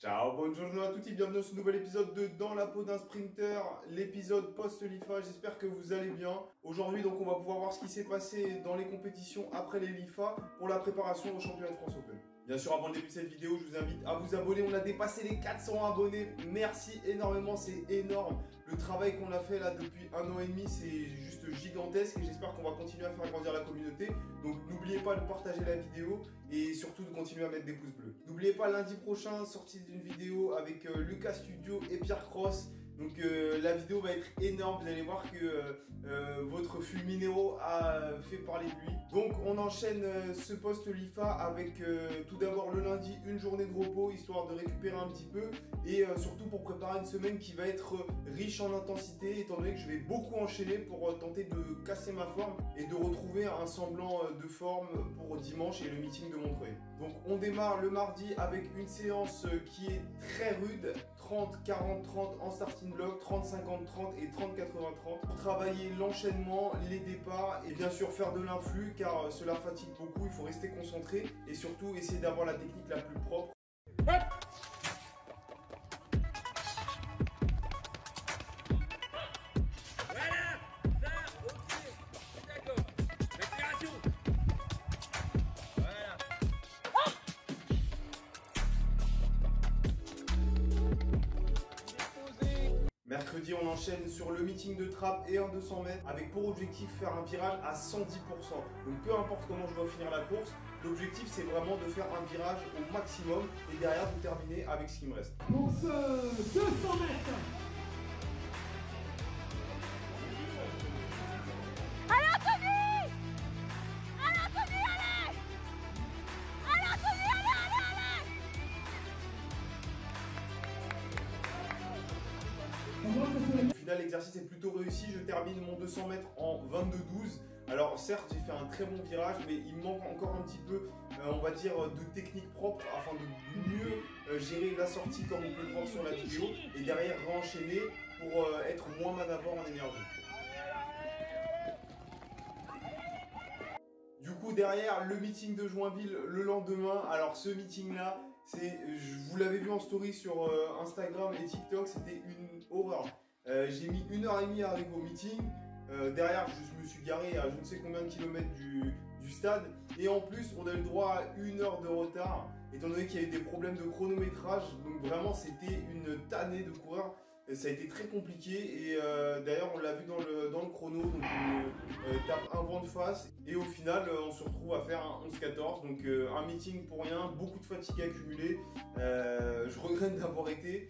Ciao, bonjour à tous et bienvenue dans ce nouvel épisode de Dans la peau d'un sprinter, l'épisode post-LIFA, j'espère que vous allez bien. Aujourd'hui donc on va pouvoir voir ce qui s'est passé dans les compétitions après les LIFA pour la préparation au championnat de France Open. Bien sûr, avant de débuter cette vidéo, je vous invite à vous abonner. On a dépassé les 400 abonnés. Merci énormément, c'est énorme. Le travail qu'on a fait là depuis 1 an et demi, c'est juste gigantesque et j'espère qu'on va continuer à faire grandir la communauté. Donc n'oubliez pas de partager la vidéo et surtout de continuer à mettre des pouces bleus. N'oubliez pas lundi prochain, sortie d'une vidéo avec Lucas Studio et Pierre Cross. Donc la vidéo va être énorme, vous allez voir que votre Fulminero a fait parler de lui. Donc on enchaîne ce post-LIFA avec tout d'abord le lundi une journée de repos, histoire de récupérer un petit peu. Et surtout pour préparer une semaine qui va être riche en intensité, étant donné que je vais beaucoup enchaîner pour tenter de casser ma forme et de retrouver un semblant de forme pour dimanche et le meeting de Montreuil. Donc on démarre le mardi avec une séance qui est très rude, 30-40-30 en starting block, 30-50-30 et 30-80-30 pour travailler l'enchaînement, les départs et bien sûr faire de l'influx car cela fatigue beaucoup, il faut rester concentré et surtout essayer d'avoir la technique la plus propre. Mercredi, on enchaîne sur le meeting de trappe et un 200 mètres avec pour objectif faire un virage à 110%. Donc peu importe comment je dois finir la course, l'objectif c'est vraiment de faire un virage au maximum et derrière de terminer avec ce qui me reste. Pour ce 200 mètres. Allez Anthony! Allez Anthony, allez! Allez Anthony, allez! Au final, l'exercice est plutôt réussi. Je termine mon 200 mètres en 22-12. Alors certes, j'ai fait un très bon virage, mais il me manque encore un petit peu, on va dire, de technique propre afin de mieux gérer la sortie comme on peut le voir sur la vidéo et derrière réenchaîner pour être moins manavant en énergie. Du coup, derrière le meeting de Joinville le lendemain, alors ce meeting-là, vous l'avez vu en story sur Instagram et TikTok, c'était une horreur. J'ai mis 1h30 à arriver au meeting. Derrière, je me suis garé à je ne sais combien de kilomètres du stade. Et en plus, on a eu le droit à 1 heure de retard, étant donné qu'il y a eu des problèmes de chronométrage. Donc vraiment, c'était une tannée de coureur. Ça a été très compliqué. Et d'ailleurs, on l'a vu dans le chrono. Donc on tape un vent de face. Et au final, on se retrouve à faire un 11-14. Donc un meeting pour rien, beaucoup de fatigue accumulée. Je regrette d'avoir été.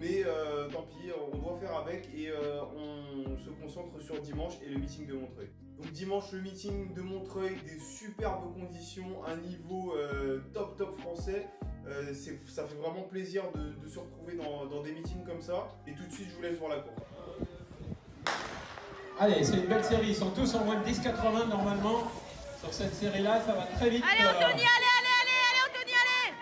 Mais tant pis, on doit faire avec et on se concentre sur dimanche et le meeting de Montreuil. Donc dimanche, le meeting de Montreuil, des superbes conditions, un niveau top français. Ça fait vraiment plaisir de se retrouver dans des meetings comme ça. Et tout de suite, je vous laisse voir la course. Allez, c'est une belle série, ils sont tous en moins de 10,80 normalement. Sur cette série-là, ça va très vite. Allez Anthony, allez Anthony, allez!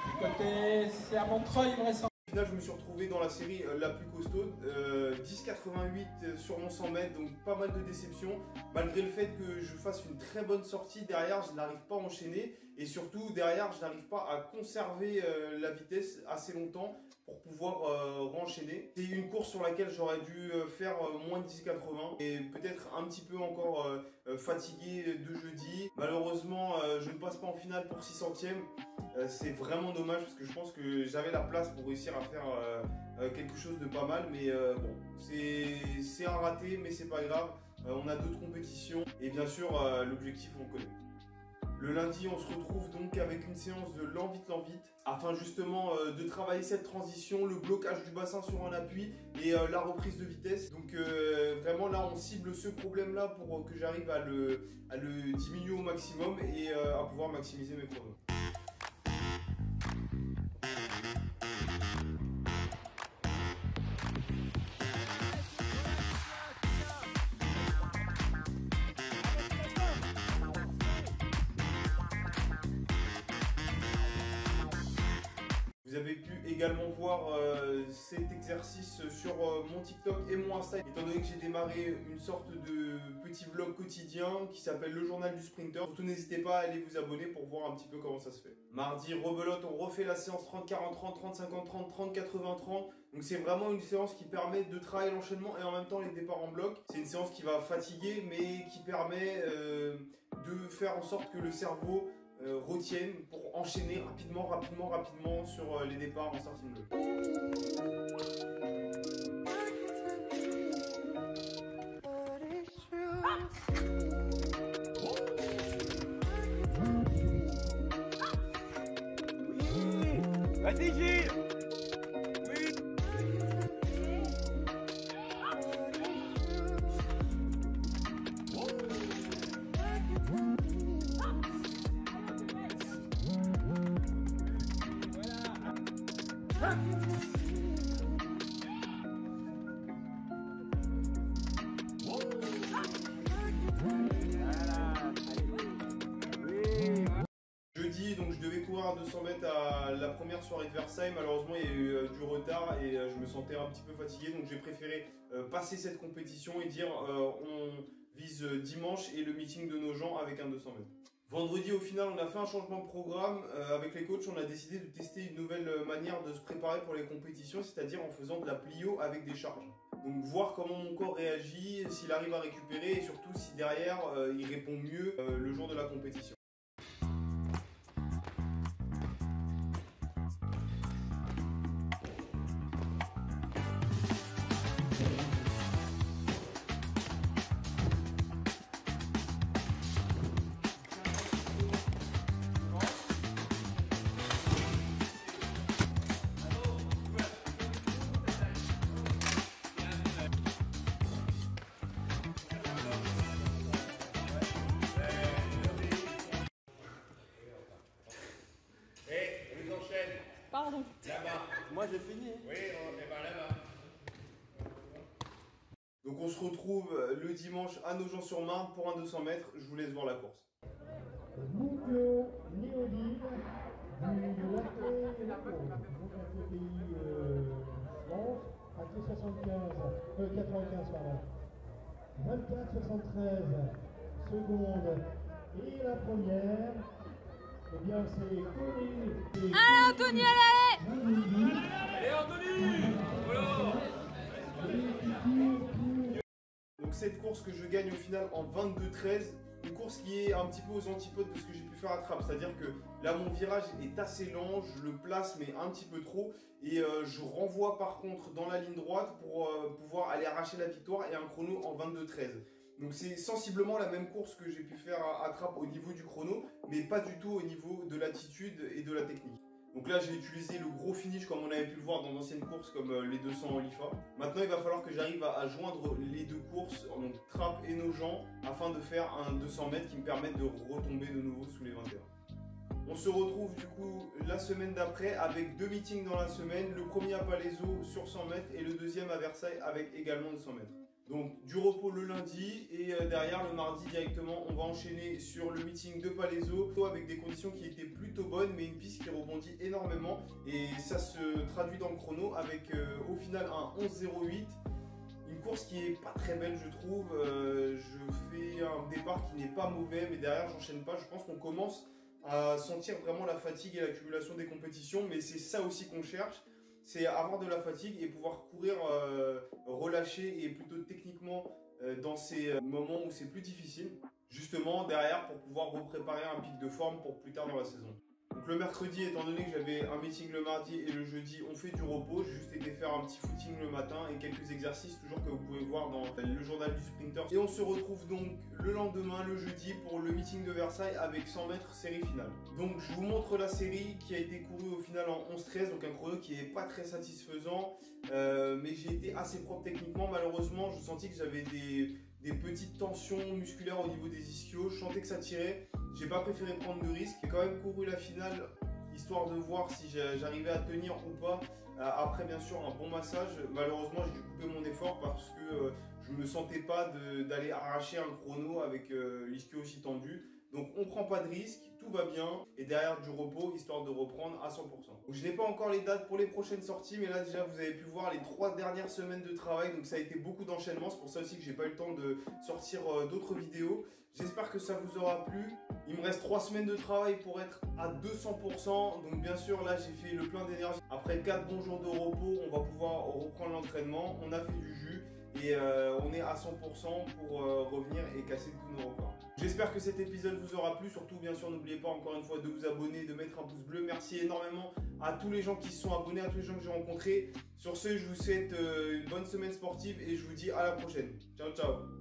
Du côté, c'est à Montreuil, il me reste. Au final, je me suis retrouvé dans la série la plus costaud, 10,88 sur mon 100 mètres, donc pas mal de déceptions. Malgré le fait que je fasse une très bonne sortie, derrière je n'arrive pas à enchaîner et surtout derrière je n'arrive pas à conserver la vitesse assez longtemps pour pouvoir renchaîner. C'est une course sur laquelle j'aurais dû faire moins de 10,80 et peut-être un petit peu encore fatigué de jeudi. Malheureusement, je ne passe pas en finale pour 600e. C'est vraiment dommage parce que je pense que j'avais la place pour réussir à faire quelque chose de pas mal, mais bon, c'est un raté, mais c'est pas grave. On a d'autres compétitions et bien sûr l'objectif on le connaît. Le lundi, on se retrouve donc avec une séance de l'envite afin justement de travailler cette transition, le blocage du bassin sur un appui et la reprise de vitesse. Donc vraiment là, on cible ce problème-là pour que j'arrive à le diminuer au maximum et à pouvoir maximiser mes chronos. Vous Vous avez pu également voir cet exercice sur mon TikTok et mon Insta, étant donné que j'ai démarré une sorte de petit vlog quotidien qui s'appelle le journal du sprinter. Surtout n'hésitez pas à aller vous abonner pour voir un petit peu comment ça se fait. Mardi, rebelote, on refait la séance 30-40-30, 30-50-30, 30-80-30. Donc c'est vraiment une séance qui permet de travailler l'enchaînement et en même temps les départs en bloc. C'est une séance qui va fatiguer mais qui permet de faire en sorte que le cerveau retienne pour enchaîner rapidement sur les départs en starting block. Vas-y Gilles. Jeudi, donc je devais courir à 200 mètres à la première soirée de Versailles. Malheureusement, il y a eu du retard et je me sentais un petit peu fatigué. Donc j'ai préféré passer cette compétition et dire on vise dimanche et le meeting de nos gens avec un 200 mètres. Vendredi, au final, on a fait un changement de programme. Avec les coachs, on a décidé de tester une nouvelle manière de se préparer pour les compétitions, c'est-à-dire en faisant de la plio avec des charges. Donc voir comment mon corps réagit, s'il arrive à récupérer et surtout si derrière, il répond mieux le jour de la compétition. Pardon. Là-bas. Moi j'ai fini. Oui, on est là-bas. Donc on se retrouve le dimanche à Nogent-sur-Marne pour un 200 mètres. Je vous laisse voir la course. Lucio Néolive du pays France, AT 95 pardon. 24-73 secondes. Et la première, eh bien c'est Corinne. Allez Anthony, allez, allez. Allez Anthony. Voilà. Donc cette course que je gagne au final en 22-13, une course qui est un petit peu aux antipodes de ce que j'ai pu faire à Trappes, c'est-à-dire que là mon virage est assez lent, je le place mais un petit peu trop et je renvoie par contre dans la ligne droite pour pouvoir aller arracher la victoire et un chrono en 22-13. Donc c'est sensiblement la même course que j'ai pu faire à Trappes au niveau du chrono, mais pas du tout au niveau de l'attitude et de la technique. Donc là, j'ai utilisé le gros finish comme on avait pu le voir dans d'anciennes courses comme les 200 en LIFA. Maintenant, il va falloir que j'arrive à joindre les deux courses, donc Trappes et Nogent, afin de faire un 200 mètres qui me permette de retomber de nouveau sous les 21. On se retrouve du coup la semaine d'après avec deux meetings dans la semaine. Le premier à Palaiseau sur 100 mètres et le deuxième à Versailles avec également 200 mètres. Donc du repos le lundi et derrière le mardi directement on va enchaîner sur le meeting de Palaiseau avec des conditions qui étaient plutôt bonnes mais une piste qui rebondit énormément et ça se traduit dans le chrono avec au final un 11,08. Une course qui est pas très belle je trouve, je fais un départ qui n'est pas mauvais mais derrière j'enchaîne pas, je pense qu'on commence à sentir vraiment la fatigue et l'accumulation des compétitions mais c'est ça aussi qu'on cherche. C'est avoir de la fatigue et pouvoir courir relâché et plutôt techniquement dans ces moments où c'est plus difficile. Justement derrière pour pouvoir repréparer un pic de forme pour plus tard dans la saison. Donc le mercredi, étant donné que j'avais un meeting le mardi et le jeudi, on fait du repos. J'ai juste été faire un petit footing le matin et quelques exercices toujours que vous pouvez voir dans le journal du sprinter. Et on se retrouve donc le lendemain, le jeudi, pour le meeting de Versailles avec 100 mètres série finale. Donc je vous montre la série qui a été courue au final en 11-13, donc un chrono qui n'est pas très satisfaisant. Mais j'ai été assez propre techniquement. Malheureusement, je sentis que j'avais des petites tensions musculaires au niveau des ischios. Je sentais que ça tirait. J'ai pas préféré prendre de risques. J'ai quand même couru la finale histoire de voir si j'arrivais à tenir ou pas. Après bien sûr un bon massage. Malheureusement j'ai dû couper mon effort parce que je me sentais pas d'aller arracher un chrono avec l'ischio aussi tendu. Donc on prend pas de risque, tout va bien, et derrière du repos, histoire de reprendre à 100%. Donc je n'ai pas encore les dates pour les prochaines sorties, mais là déjà vous avez pu voir les 3 dernières semaines de travail, donc ça a été beaucoup d'enchaînements, c'est pour ça aussi que j'ai pas eu le temps de sortir d'autres vidéos. J'espère que ça vous aura plu. Il me reste 3 semaines de travail pour être à 200%, donc bien sûr là j'ai fait le plein d'énergie. Après 4 bons jours de repos, on va pouvoir reprendre l'entraînement, on a fait du jus, et on est à 100% pour revenir et casser tous nos records. J'espère que cet épisode vous aura plu, surtout bien sûr n'oubliez pas encore une fois de vous abonner, de mettre un pouce bleu. Merci énormément à tous les gens qui se sont abonnés, à tous les gens que j'ai rencontrés. Sur ce, je vous souhaite une bonne semaine sportive et je vous dis à la prochaine. Ciao ciao.